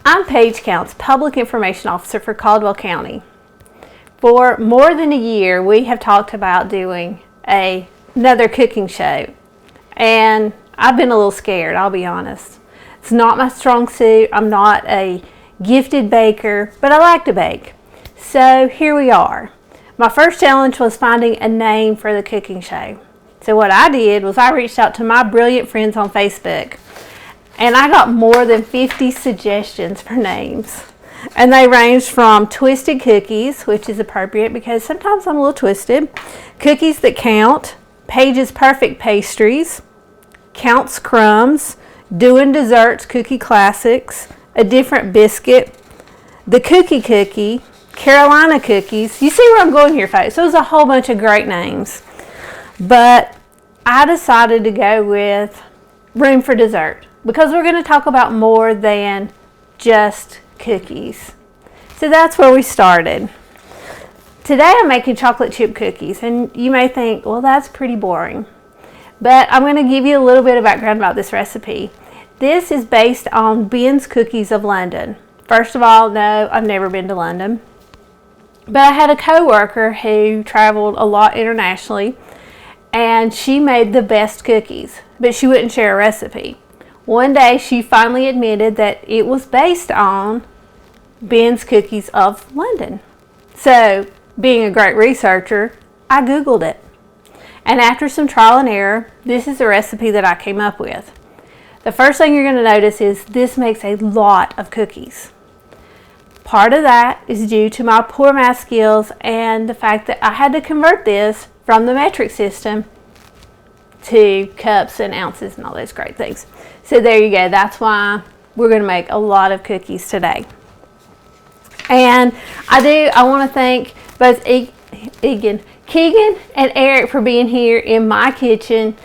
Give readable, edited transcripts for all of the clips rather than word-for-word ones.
I'm Paige Counts, Public Information Officer for Caldwell County. For more than a year, we have talked about doing another cooking show. And I've been a little scared, I'll be honest. It's not my strong suit. I'm not a gifted baker, but I like to bake. So here we are. My first challenge was finding a name for the cooking show. So what I did was I reached out to my brilliant friends on Facebook. And I got more than 50 suggestions for names. And they ranged from Twisted Cookies, which is appropriate because sometimes I'm a little twisted, Cookies That Count, Paige's Perfect Pastries, Count's Crumbs, Doing Desserts Cookie Classics, A Different Biscuit, The Cookie, Carolina Cookies. You see where I'm going here, folks. It was a whole bunch of great names. But I decided to go with Room for Dessert, because we're going to talk about more than just cookies. So that's where we started. Today I'm making chocolate chip cookies, and you may think, well, that's pretty boring. But I'm going to give you a little bit of background about this recipe. This is based on Ben's Cookies of London. First of all, no, I've never been to London. But I had a coworker who traveled a lot internationally, and she made the best cookies, but she wouldn't share a recipe. One day she finally admitted that it was based on Ben's Cookies of London. So, being a great researcher, I Googled it. And after some trial and error, this is the recipe that I came up with. The first thing you're going to notice is this makes a lot of cookies. Part of that is due to my poor math skills and the fact that I had to convert this from the metric system to cups and ounces and all those great things. So there you go. That's why we're going to make a lot of cookies today. And I want to thank both Keegan and Eric for being here in my kitchen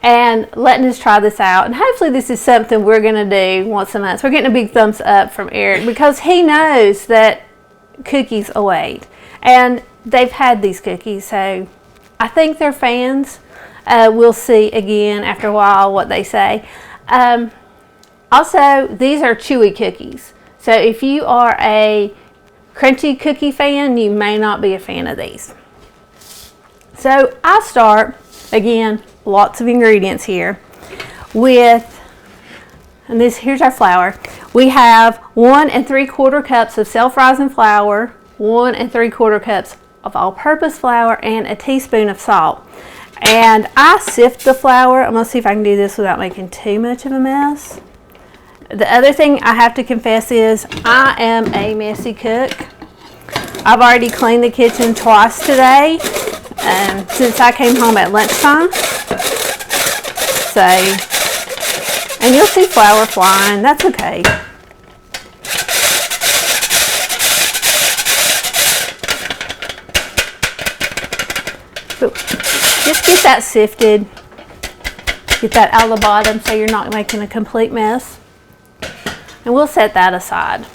and letting us try this out. And hopefully this is something we're going to do once a month. So we're getting a big thumbs up from Eric because he knows that cookies await. And they've had these cookies, so I think they're fans. We'll see again after a while what they say. Also, these are chewy cookies. So if you are a crunchy cookie fan, you may not be a fan of these. So I start, again, lots of ingredients here, with, and here's our flour. We have 1 3/4 cups of self-rising flour, 1 3/4 cups of all-purpose flour, and a teaspoon of salt. And I sift the flour. I'm going to see if I can do this without making too much of a mess. The other thing I have to confess is I am a messy cook. I've already cleaned the kitchen twice today since I came home at lunchtime. So, and you'll see flour flying. That's okay. So, just get that sifted, get that out of the bottom so you're not making a complete mess. And we'll set that aside.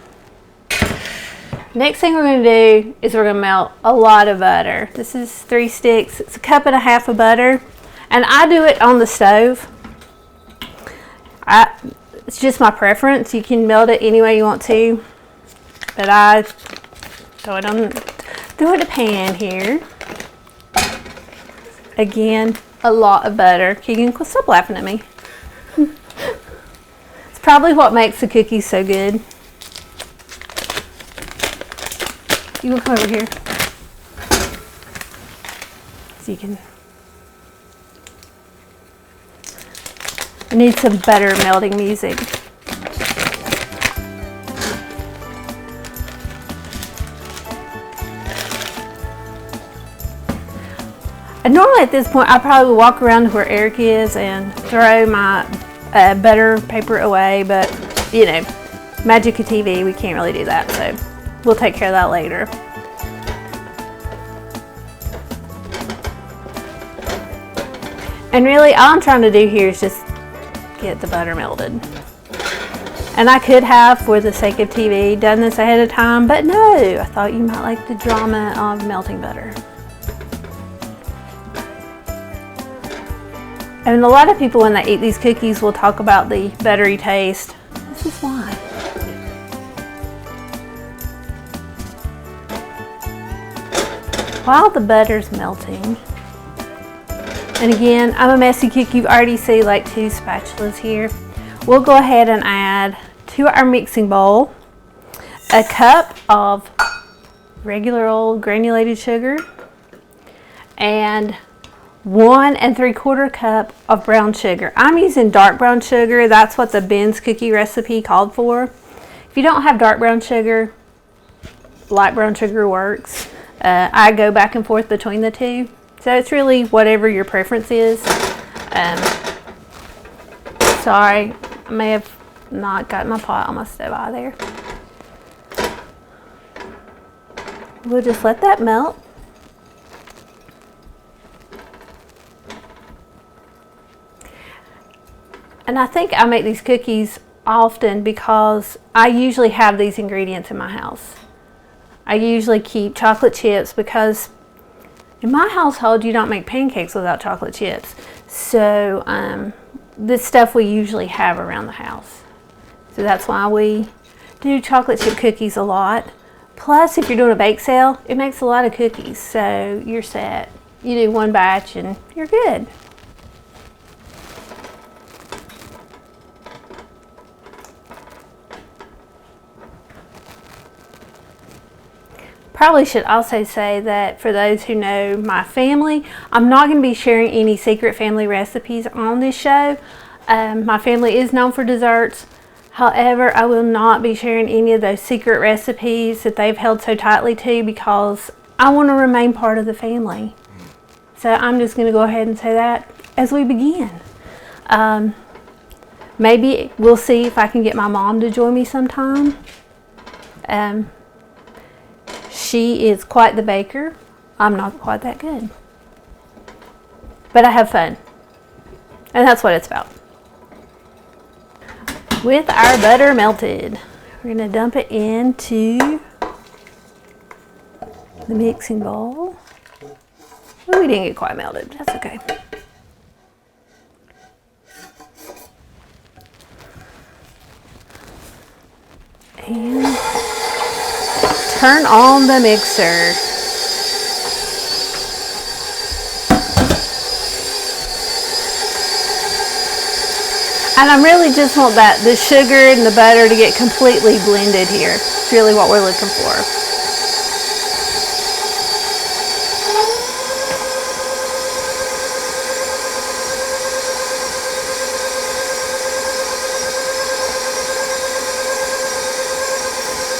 Next thing we're going to do is we're going to melt a lot of butter. This is 3 sticks. It's 1.5 cups of butter. And I do it on the stove. It's just my preference. You can melt it any way you want to. But I throw it in a pan here. Again, a lot of butter. Keegan, stop laughing at me. It's probably what makes the cookies so good. You will come over here. So you can. I need some butter melting music. And normally at this point, I probably walk around to where Eric is and throw my butter paper away, but you know, magic of TV, we can't really do that, so we'll take care of that later. And really, all I'm trying to do here is just get the butter melted. And I could have, for the sake of TV, done this ahead of time, but no, I thought you might like the drama of melting butter. And a lot of people, when they eat these cookies, will talk about the buttery taste. This is why. while the butter's melting, and again, I'm a messy cook. You've already seen like 2 spatulas here. We'll go ahead and add to our mixing bowl a cup of regular old granulated sugar and 1 3/4 cup of brown sugar. I'm using dark brown sugar. That's what the Ben's cookie recipe called for. If you don't have dark brown sugar, light brown sugar works. I go back and forth between the two. So it's really whatever your preference is. Sorry, I may have not got my pot on my stove out there. We'll just let that melt. And I think I make these cookies often because I usually have these ingredients in my house. I usually keep chocolate chips because in my household you don't make pancakes without chocolate chips. So this stuff we usually have around the house. So that's why we do chocolate chip cookies a lot. Plus, if you're doing a bake sale, it makes a lot of cookies. So you're set. You do 1 batch and you're good. Probably should also say that for those who know my family, I'm not going to be sharing any secret family recipes on this show. My family is known for desserts. However, I will not be sharing any of those secret recipes that they've held so tightly to because I want to remain part of the family. So I'm just going to go ahead and say that as we begin. Maybe we'll see if I can get my mom to join me sometime. She is quite the baker. I'm not quite that good. But I have fun. And that's what it's about. With our butter melted, we're going to dump it into the mixing bowl. Oh, we didn't get quite melted. That's okay. And turn on the mixer. And I really just want the sugar and the butter to get completely blended here. It's really what we're looking for.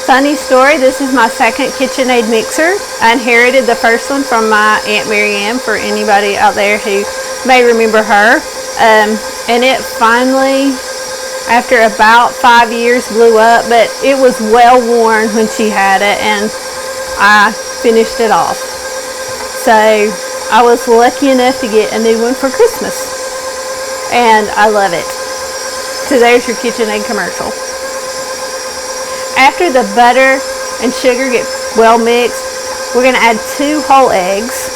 Funny story, this is my second KitchenAid mixer. I inherited the first one from my Aunt Marianne, for anybody out there who may remember her. And it finally, after about 5 years, blew up, but it was well worn when she had it, and I finished it off. So I was lucky enough to get a new one for Christmas, and I love it. So there's your KitchenAid commercial. After the butter and sugar get well mixed, we're going to add 2 whole eggs.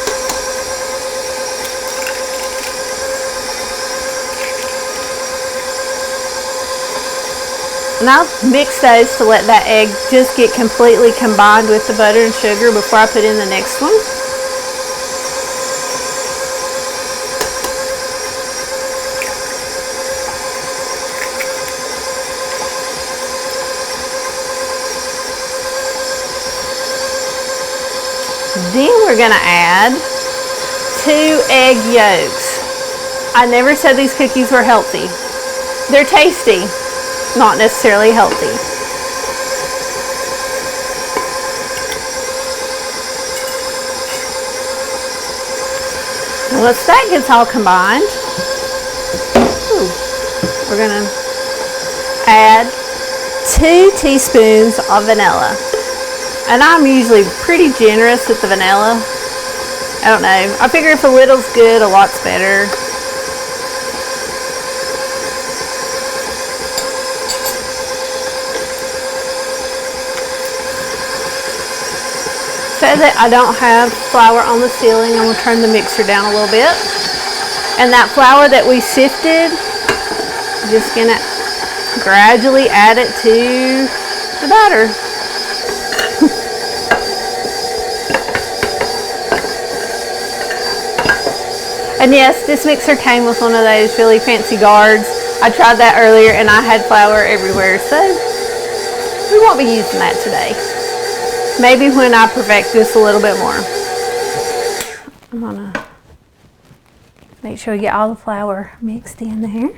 And I'll mix those to let that egg just get completely combined with the butter and sugar before I put in the next one. Then we're going to add 2 egg yolks. I never said these cookies were healthy. They're tasty, not necessarily healthy. And once that gets all combined, we're going to add 2 teaspoons of vanilla. And I'm usually pretty generous with the vanilla. I don't know. I figure if a little's good, a lot's better. So that I don't have flour on the ceiling, I'm going to turn the mixer down a little bit. And that flour that we sifted, I'm just going to gradually add it to the batter. And yes, this mixer came with one of those really fancy guards. I tried that earlier and I had flour everywhere, so we won't be using that today. Maybe when I perfect this a little bit more. I'm gonna make sure we get all the flour mixed in there.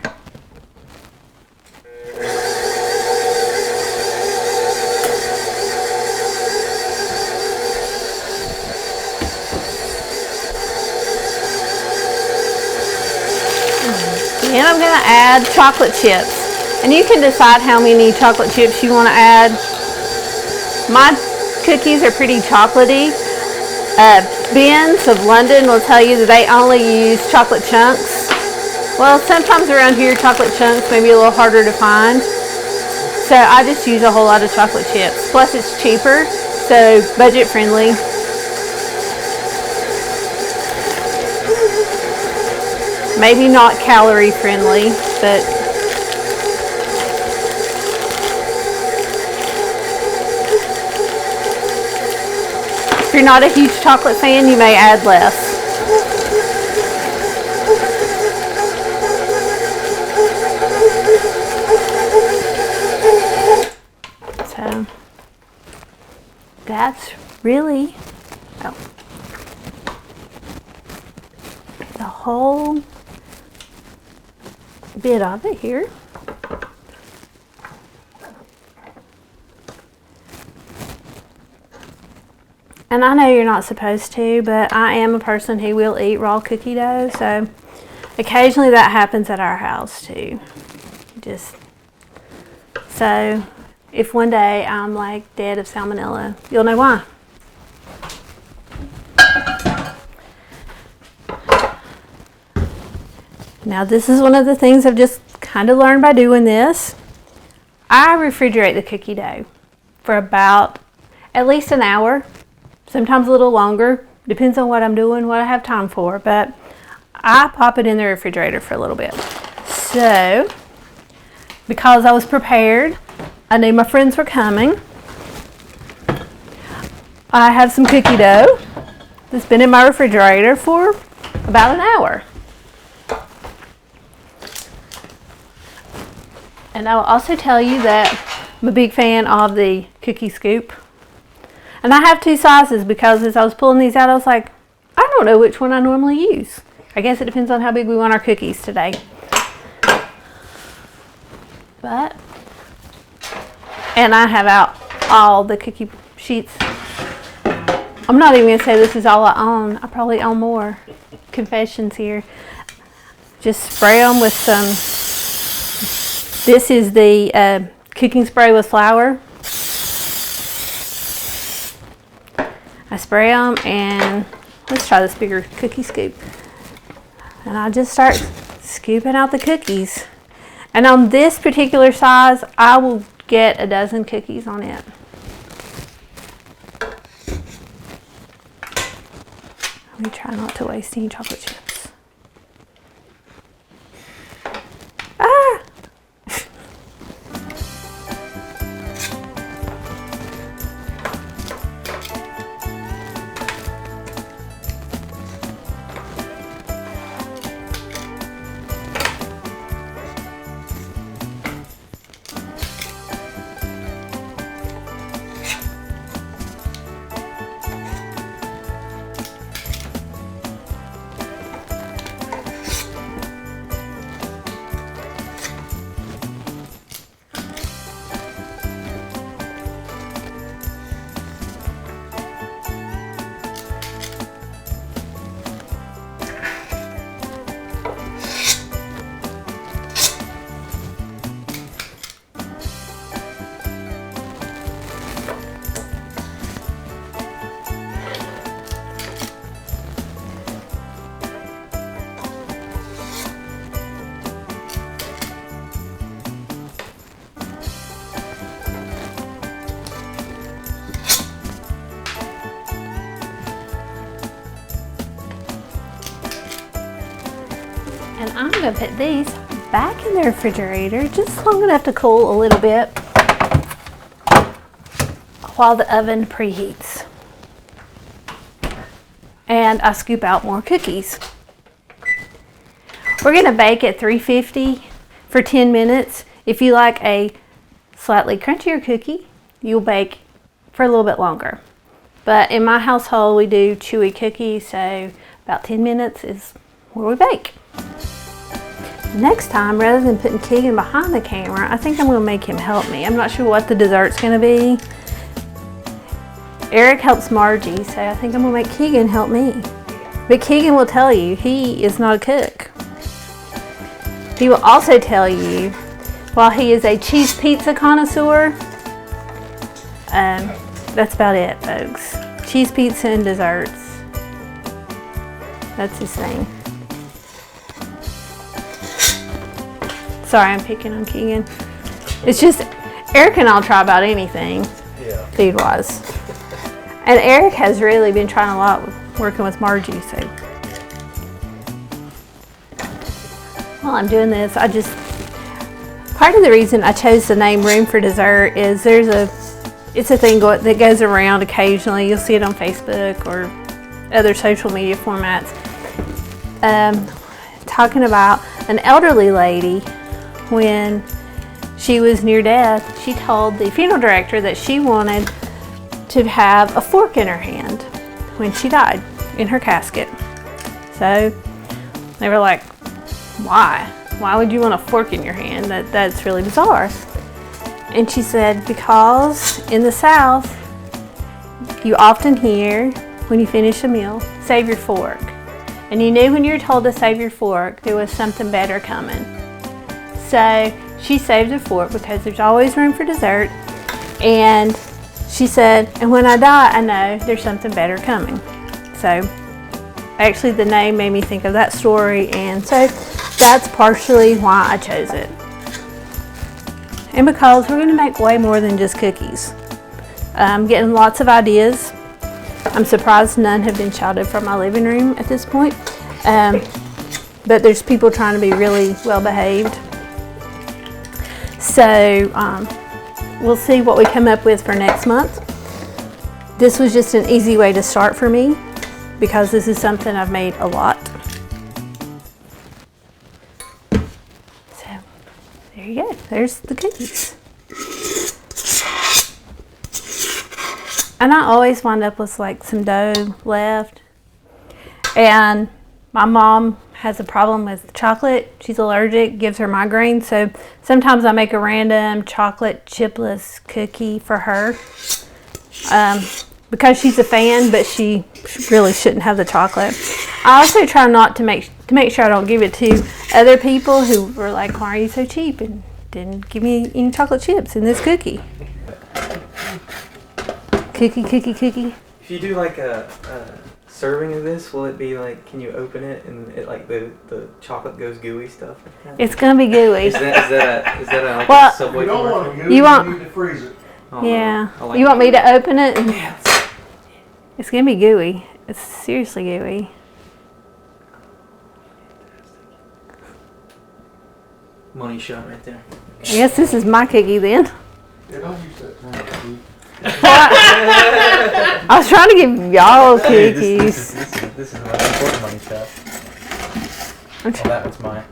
And I'm going to add chocolate chips. And you can decide how many chocolate chips you want to add. My cookies are pretty chocolatey. Ben's of London will tell you that they only use chocolate chunks. Well, sometimes around here chocolate chunks may be a little harder to find. So I just use a whole lot of chocolate chips. Plus it's cheaper, so budget friendly. Maybe not calorie friendly, but if you're not a huge chocolate fan, you may add less. So that's really the whole bit of it here. And I know you're not supposed to, but I am a person who will eat raw cookie dough, so occasionally that happens at our house too. So if one day I'm like dead of salmonella, you'll know why. Now this is one of the things I've just kind of learned by doing this. I refrigerate the cookie dough for about at least an hour, sometimes a little longer. Depends on what I'm doing, what I have time for, but I pop it in the refrigerator for a little bit. So, because I was prepared, I knew my friends were coming. I have some cookie dough that's been in my refrigerator for about an hour. And I will also tell you that I'm a big fan of the cookie scoop. And I have two sizes because as I was pulling these out, I was like, I don't know which one I normally use. I guess it depends on how big we want our cookies today. And I have out all the cookie sheets. I'm not even going to say this is all I own. I probably own more. Confessions here. Just spray them with some. This is the cooking spray with flour. I spray them and let's try this bigger cookie scoop. And I just start scooping out the cookies. And on this particular size, I will get a dozen cookies on it. Let me try not to waste any chocolate chips. Ah! And I'm going to put these back in the refrigerator just long enough to cool a little bit while the oven preheats. And I scoop out more cookies. We're going to bake at 350 for 10 minutes. If you like a slightly crunchier cookie, you'll bake for a little bit longer. But in my household, we do chewy cookies, so about 10 minutes is where we bake. Next time, rather than putting Keegan behind the camera, I think I'm going to make him help me. I'm not sure what the dessert's going to be. Eric helps Margie, so I think I'm going to make Keegan help me. But Keegan will tell you he is not a cook. He will also tell you, while he is a cheese pizza connoisseur, that's about it, folks. Cheese pizza and desserts. That's his thing. Sorry, I'm picking on Keegan. It's just, Eric and I'll try about anything, food-wise. And Eric has really been trying a lot working with Margie, so. While I'm doing this, part of the reason I chose the name Room for Dessert is it's a thing that goes around occasionally. You'll see it on Facebook or other social media formats. Talking about an elderly lady. When she was near death, she told the funeral director that she wanted to have a fork in her hand when she died in her casket. So they were like, why? Why would you want a fork in your hand? That's really bizarre. And she said, because in the South, you often hear when you finish a meal, save your fork. And you knew when you were told to save your fork, there was something better coming. So she saved her fork because there's always room for dessert. And she said, and when I die, I know there's something better coming. So actually the name made me think of that story. And so that's partially why I chose it. And because we're going to make way more than just cookies. I'm getting lots of ideas. I'm surprised none have been shouted from my living room at this point. But there's people trying to be really well behaved. So we'll see what we come up with for next month. This was just an easy way to start for me because this is something I've made a lot. So there you go. There's the cookies. And I always wind up with like some dough left. And my mom has a problem with chocolate. She's allergic, gives her migraine. So sometimes I make a random chocolate chipless cookie for her. Because she's a fan, but she really shouldn't have the chocolate. I also try not to make sure I don't give it to other people who were like, why are you so cheap and didn't give me any chocolate chips in this cookie. Cookie. If you do like a serving of this, will it be like, can you open it and it like the chocolate goes gooey stuff? It's gonna be gooey. Is that like a Subway you don't want it gooey, you want, need to freeze it. Oh, yeah. Like you want me to open it? And it's gonna be gooey. It's seriously gooey. Money shot right there. I guess this is my cookie then. Yeah, don't use that term. I was trying to give y'all cookies. This is my important money shot.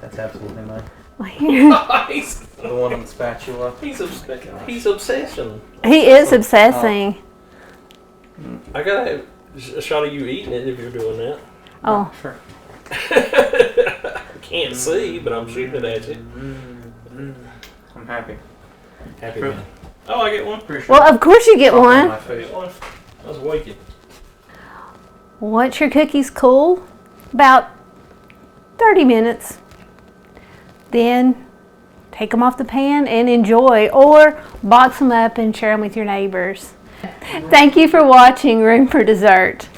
That's absolutely mine. Nice. The one on the spatula. He's obsession. He is obsessing. I got a shot of you eating it if you're doing that. Oh. Sure. I can't see, but I'm shooting it at you. I'm happy. Happy man. Oh, I get one. Well, of course you get one. I get one. I was waking. Once your cookie's cool, about 30 minutes, then take them off the pan and enjoy, or box them up and share them with your neighbors. Thank you for watching Room for Dessert.